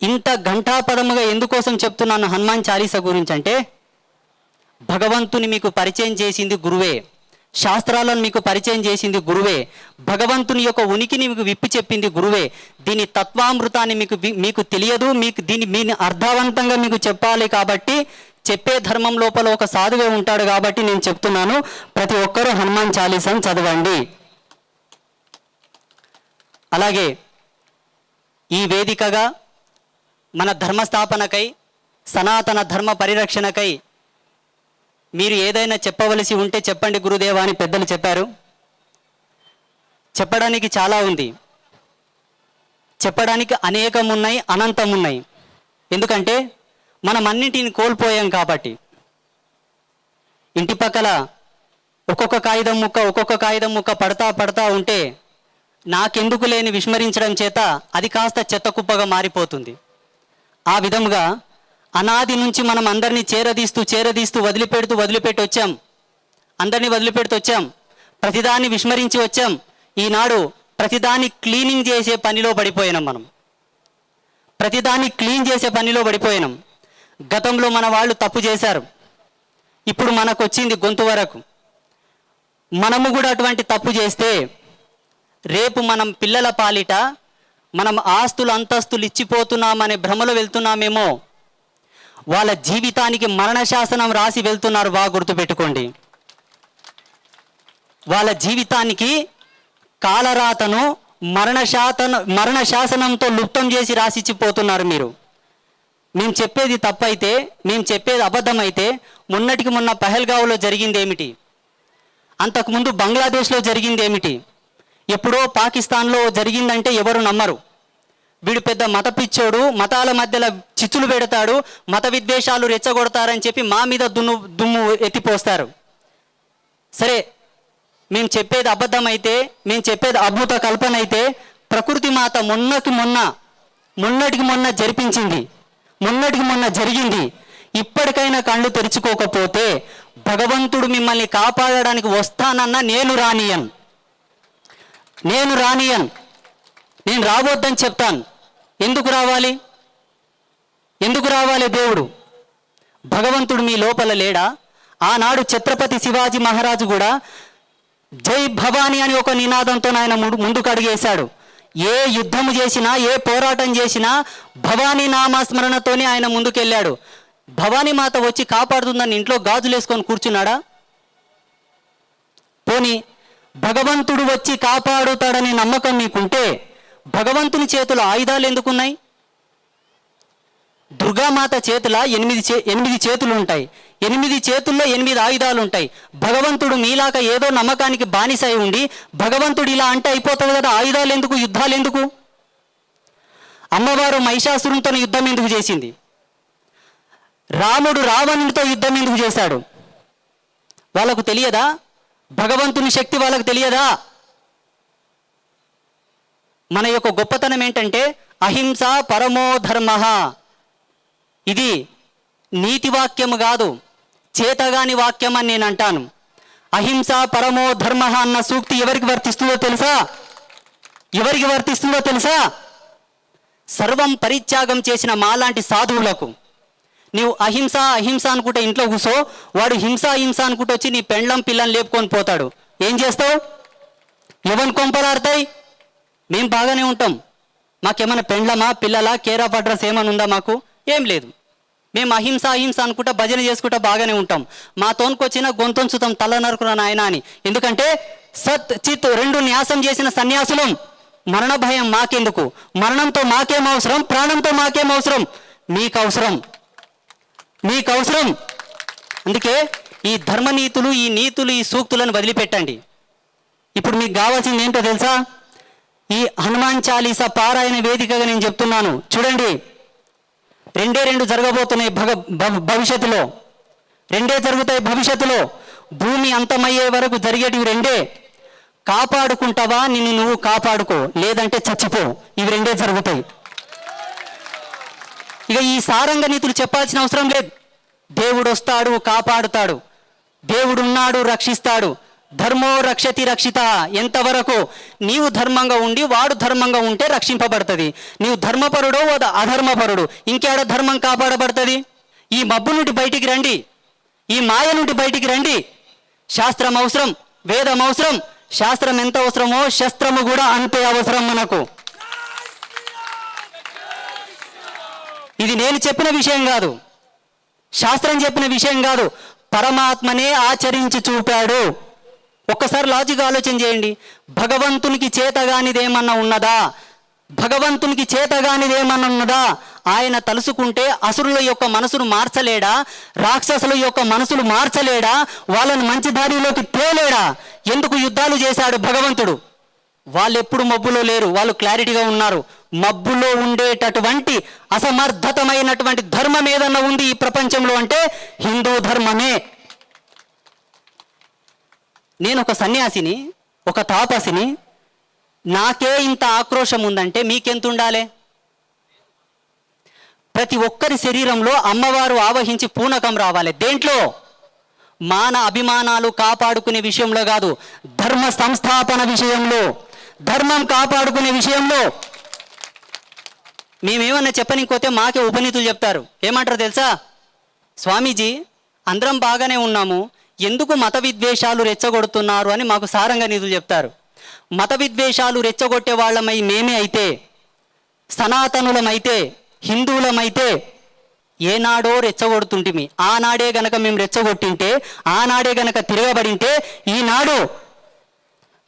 ఇంత ఘంటాపదముగా ఎందుకోసం చెప్తున్నాను హనుమాన్ చాలీసా గురించి అంటే, భగవంతుని మీకు పరిచయం చేసింది గురువే, శాస్త్రాలను మీకు పరిచయం చేసింది గురువే, భగవంతుని యొక్క ఉనికిని మీకు విప్పి చెప్పింది గురువే. దీని తత్వామృతాన్ని మీకు తెలియదు, దీన్ని అర్థవంతంగా మీకు చెప్పాలి కాబట్టి చెప్పే ధర్మం లోపల ఒక సాధువే ఉంటాడు కాబట్టి నేను చెప్తున్నాను, ప్రతి ఒక్కరూ హనుమాన్ చాలీసాను చదవండి. అలాగే ఈ వేదికగా మన ధర్మస్థాపనకై, సనాతన ధర్మ పరిరక్షణకై మీరు ఏదైనా చెప్పవలసి ఉంటే చెప్పండి గురుదేవా అని పెద్దలు చెప్పారు. చెప్పడానికి చాలా ఉంది, చెప్పడానికి అనేకం ఉన్నాయి, అనంతం ఉన్నాయి. ఎందుకంటే మనం అన్నింటిని కోల్పోయాం కాబట్టి. ఇంటి పక్కల ఒక్కొక్క కాగితం ముక్క పడతా ఉంటే నాకెందుకు లేని విస్మరించడం చేత అది కాస్త చెత్త కుప్పగా మారిపోతుంది. ఆ విధముగా అనాది నుంచి మనం అందరినీ చేరదీస్తూ వదిలిపెట్టి వచ్చాం. అందరినీ వదిలిపెడుతూ వచ్చాం, ప్రతిదాన్ని విస్మరించి వచ్చాం. ఈనాడు ప్రతిదాన్ని క్లీనింగ్ చేసే పనిలో పడిపోయినాం. మనం ప్రతిదాన్ని క్లీన్ చేసే పనిలో పడిపోయినాం. గతంలో మన వాళ్ళు తప్పు చేశారు, ఇప్పుడు మనకు వచ్చింది గొంతు వరకు. మనము కూడా అటువంటి తప్పు చేస్తే రేపు మనం పిల్లల పాలిట మనం ఆస్తులు అంతస్తులు ఇచ్చిపోతున్నామనే భ్రమలో వెళ్తున్నామేమో. వాళ్ళ జీవితానికి మరణ శాసనం రాసి వెళ్తున్నారు, బాగా గుర్తుపెట్టుకోండి. వాళ్ళ జీవితానికి కాలరాతను మరణ శాసనంతో లుప్తం చేసి రాసిచ్చిపోతున్నారు మీరు. మేము చెప్పేది తప్పైతే, మేము చెప్పేది అబద్ధమైతే మొన్నటికి మొన్న పహల్గావ్లో జరిగింది ఏమిటి, అంతకుముందు బంగ్లాదేశ్లో జరిగింది ఏమిటి, ఎప్పుడో పాకిస్తాన్లో జరిగిందంటే ఎవరు నమ్మరు. వీడు పెద్ద మత పిచ్చోడు, మతాల మధ్యలో చిచ్చులు పెడతాడు, మత విద్వేషాలు రెచ్చగొడతారని చెప్పి మా మీద దుమ్ము ఎత్తిపోస్తారు. సరే, మేము చెప్పేది అబద్ధమైతే, మేము చెప్పేది అద్భుత కల్పన అయితే, ప్రకృతి మాత మొన్నటికి మొన్న జరిగింది. ఇప్పటికైనా కళ్ళు తెరుచుకోకపోతే భగవంతుడు మిమ్మల్ని కాపాడడానికి వస్తానన్న నేను రానియన్. నేను రావద్దని చెప్తాను. ఎందుకు రావాలి దేవుడు? భగవంతుడు మీ లోపల లేడా? ఆనాడు ఛత్రపతి శివాజీ మహారాజు కూడా జై భవానీ అని ఒక నినాదంతో ఆయన ముందుకు అడిగేశాడు. ఏ యుద్ధము చేసినా, ఏ పోరాటం చేసినా భవానీ నామస్మరణతోనే ఆయన ముందుకెళ్ళాడు. భవానీ మాత వచ్చి కాపాడుతుందని ఇంట్లో గాజులు వేసుకొని కూర్చున్నాడా? పోనీ భగవంతుడు వచ్చి కాపాడుతాడని నమ్మకం మీకుంటే భగవంతుని చేతుల ఆయుధాలు ఎందుకున్నాయి? దుర్గామాత చేతుల 8 చేతులు ఉంటాయి. 8 చేతుల్లో 8 ఆయుధాలు ఉంటాయి. భగవంతుడు మీలాగా ఏదో నమ్మకానికి బానిసై ఉండి భగవంతుడు ఇలా అంటే అయిపోతాడు కదా, ఆయుధాలు ఎందుకు, యుద్ధాలు ఎందుకు? అమ్మవారు మహిషాసురునితో యుద్ధం ఎందుకు చేసింది? రాముడు రావణునితో యుద్ధం ఎందుకు చేశాడు? వాళ్ళకు తెలియదా? భగవంతుని శక్తి వాళ్ళకు తెలియదా? మన యొక్క గొప్పతనం ఏంటంటే అహింస పరమో ధర్మ. ఇది నీతి వాక్యము కాదు, చేతగాని వాక్యం అని నేను అంటాను. అహింస పరమో ధర్మ అన్న సూక్తి ఎవరికి వర్తిస్తుందో తెలుసా? సర్వం పరిత్యాగం చేసిన మాలాంటి సాధువులకు. నీవు అహింస అనుకుంటే ఇంట్లో కూసో, వాడు హింస అనుకుంటూ వచ్చి నీ పెండ్లం పిల్లని లేపుకొని పోతాడు. ఏం చేస్తావు? ఎవరి కొంపలాడతాయి? మేము బాగానే ఉంటాం, మాకేమైనా పెండ్లమా పిల్లలా కేర్ ఆఫ్ అడ్రస్ ఏమైనా ఉందా? మాకు ఏం లేదు. మేము అహింస అనుకుంటా భజన చేసుకుంటా బాగానే ఉంటాం. మా తోనుకొచ్చిన గొంతుంచుతాం తల నరుకున్న నాయన అని. ఎందుకంటే సత్ చిత్ 2 న్యాసం చేసిన సన్యాసులం. మరణ భయం మాకెందుకు? మరణంతో మాకేం అవసరం, ప్రాణంతో మాకేం అవసరం? మీకు అవసరం. అందుకే ఈ ధర్మనీతులు, ఈ నీతులు, ఈ సూక్తులను వదిలిపెట్టండి. ఇప్పుడు మీకు కావాల్సింది ఏంటో తెలుసా? ఈ హనుమాన్ చాలీసా పారాయణ వేదికగా నేను చెప్తున్నాను. చూడండి, 2 జరగబోతున్నాయి భవిష్యత్తులో. 2 జరుగుతాయి భవిష్యత్తులో. భూమి అంతమయ్యే వరకు జరిగేటివి 2. కాపాడుకుంటావా, నిన్ను నువ్వు కాపాడుకో, లేదంటే చచ్చిపో. ఇవి 2 జరుగుతాయి. ఇక ఈ సారంగ నీతులు చెప్పాల్సిన అవసరం లేదు. దేవుడు వస్తాడు, కాపాడుతాడు. దేవుడు ఉన్నాడు, రక్షిస్తాడు. ధర్మో రక్షతి రక్షిత. ఎంతవరకు నీవు ధర్మంగా ఉండి వాడు ధర్మంగా ఉంటే రక్షింపబడుతుంది. నీవు ధర్మపరుడో అధర్మపరుడు, ఇంకేడ ధర్మం కాపాడబడుతుంది? ఈ మబ్బు నుండి బయటికి రండి, ఈ మాయ నుండి బయటికి రండి. శాస్త్రం అవసరం, వేదం అవసరం. శాస్త్రం ఎంత అవసరమో శస్త్రము కూడా అంతే అవసరం మనకు. ఇది నేను చెప్పిన విషయం కాదు, శాస్త్రం చెప్పిన విషయం కాదు, పరమాత్మనే ఆచరించి చూపాడు. ఒక్కసారి లాజిక్ ఆలోచన చేయండి. భగవంతునికి చేతగానిదేమన్నా ఉన్నదా? భగవంతునికి చేతగానిదేమన్నా ఉన్నదా? ఆయన తలుసుకుంటే అసురుల యొక్క మనసును మార్చలేడా? రాక్షసుల యొక్క మనసులు మార్చలేడా? వాళ్ళని మంచి దారిలోకి తేలేడా? ఎందుకు యుద్ధాలు చేశాడు భగవంతుడు? వాళ్ళు ఎప్పుడు మబ్బులో లేరు, వాళ్ళు క్లారిటీగా ఉన్నారు. మబ్బులో ఉండేటటువంటి అసమర్థతమైనటువంటి ధర్మం ఏదన్నా ఉంది ఈ ప్రపంచంలో అంటే హిందూ ధర్మమే. నేను ఒక సన్యాసిని, ఒక తాపసిని, నాకే ఇంత ఆక్రోశం ఉందంటే మీకెంత ఉండాలి? ప్రతి ఒక్కరి శరీరంలో అమ్మవారు ఆవహించి పూనకం రావాలి. దేంట్లో? మాన అభిమానాలు కాపాడుకునే విషయంలో కాదు, ధర్మ సంస్థాపన విషయంలో, ధర్మం కాపాడుకునే విషయంలో. మేమేమన్నా చెప్పనికపోతే మాకే ఉపనీతులు చెప్తారు. ఏమంటారు తెలుసా? స్వామీజీ అందరం బాగానే ఉన్నాము, ఎందుకు మత విద్వేషాలు రెచ్చగొడుతున్నారు అని మాకు సారంగా నీతులు చెప్తారు. మత విద్వేషాలు రెచ్చగొట్టే వాళ్ళమై మేమే అయితే, సనాతనులమైతే, హిందువులమైతే ఏనాడో రెచ్చగొడుతుంటిమి. ఆనాడే గనక మేము రెచ్చగొట్టింటే, ఆనాడే గనక తిరగబడింటే ఈనాడు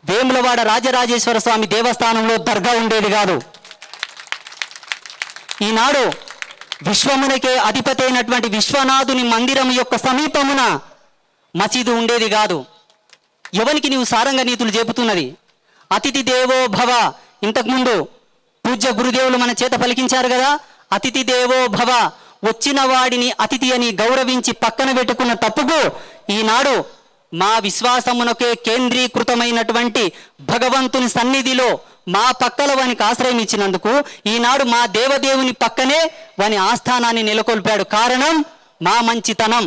వేములవాడ రాజరాజేశ్వర స్వామి దేవస్థానంలో దర్గా ఉండేది కాదు. ఈనాడు విశ్వమునకే అధిపతి అయినటువంటి విశ్వనాథుని మందిరం యొక్క సమీపమున మసీదు ఉండేది కాదు. ఎవరికి నీవు సారంగా నీతులు చెబుతున్నది? అతిథి దేవో భవ. ఇంతకుముందు పూజ్య గురుదేవులు మన చేత పలికించారు కదా, అతిథి దేవో భవ. వచ్చిన వాడిని అతిథి అని గౌరవించి పక్కన పెట్టుకున్న తప్పుకు ఈనాడు మా విశ్వాసమునకే కేంద్రీకృతమైనటువంటి భగవంతుని సన్నిధిలో మా పక్కల వానికి ఆశ్రయం ఇచ్చినందుకు ఈనాడు మా దేవదేవుని పక్కనే వాని ఆస్థానాన్ని నెలకొల్పాడు. కారణం మా మంచితనం,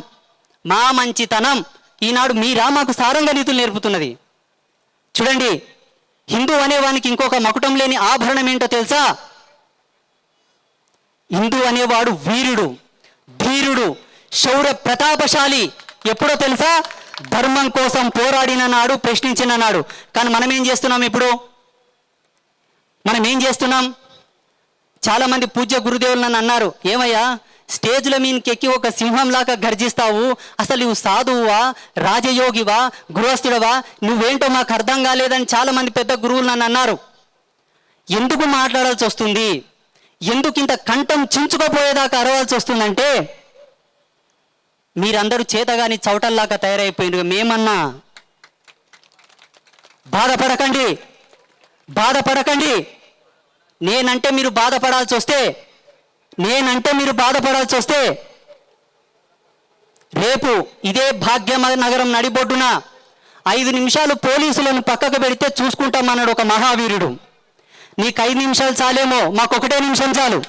మా మంచితనం. ఈనాడు మీరా మాకు సారంగా నీతులు నేర్పుతున్నది. చూడండి, హిందూ అనేవానికి ఇంకొక మకుటం లేని ఆభరణం ఏంటో తెలుసా? హిందూ అనేవాడు వీరుడు, ధీరుడు, శౌర్య ప్రతాపశాలి. ఎప్పుడో తెలుసా? ధర్మం కోసం పోరాడిన నాడు, ప్రశ్నించిన నాడు. కానీ మనం ఏం చేస్తున్నాం ఇప్పుడు? మనం ఏం చేస్తున్నాం? చాలామంది పూజ్య గురుదేవులు నన్ను అన్నారు, ఏమయ్యా స్టేజ్ల మీదకి ఎక్కి ఒక సింహంలాగా గర్జిస్తావు, అసలు నువ్వు సాధువువా, రాజయోగివా, గృహస్థుడవా, నువ్వేంటో మాకు అర్థం కాలేదని చాలామంది పెద్ద గురువులు నన్ను అన్నారు. ఎందుకు మాట్లాడాల్సి వస్తుంది, ఎందుకు ఇంత కంఠం చించుకపోయేదాకా అరవాల్సి వస్తుందంటే, మీరందరూ చేతగాని చౌటల్లాగా తయారైపోయింది. మేమన్నా బాధపడకండి, బాధపడకండి. నేనంటే మీరు బాధపడాల్సి వస్తే, నేనంటే మీరు బాధపడాల్సి వస్తే రేపు ఇదే భాగ్యనగరం నడిబొడ్డున 5 నిమిషాలు పోలీసులను పక్కకు పెడితే చూసుకుంటామన్నాడు ఒక మహావీరుడు. నీకు 5 నిమిషాలు చాలేమో, మాకు 1 నిమిషం చాలు.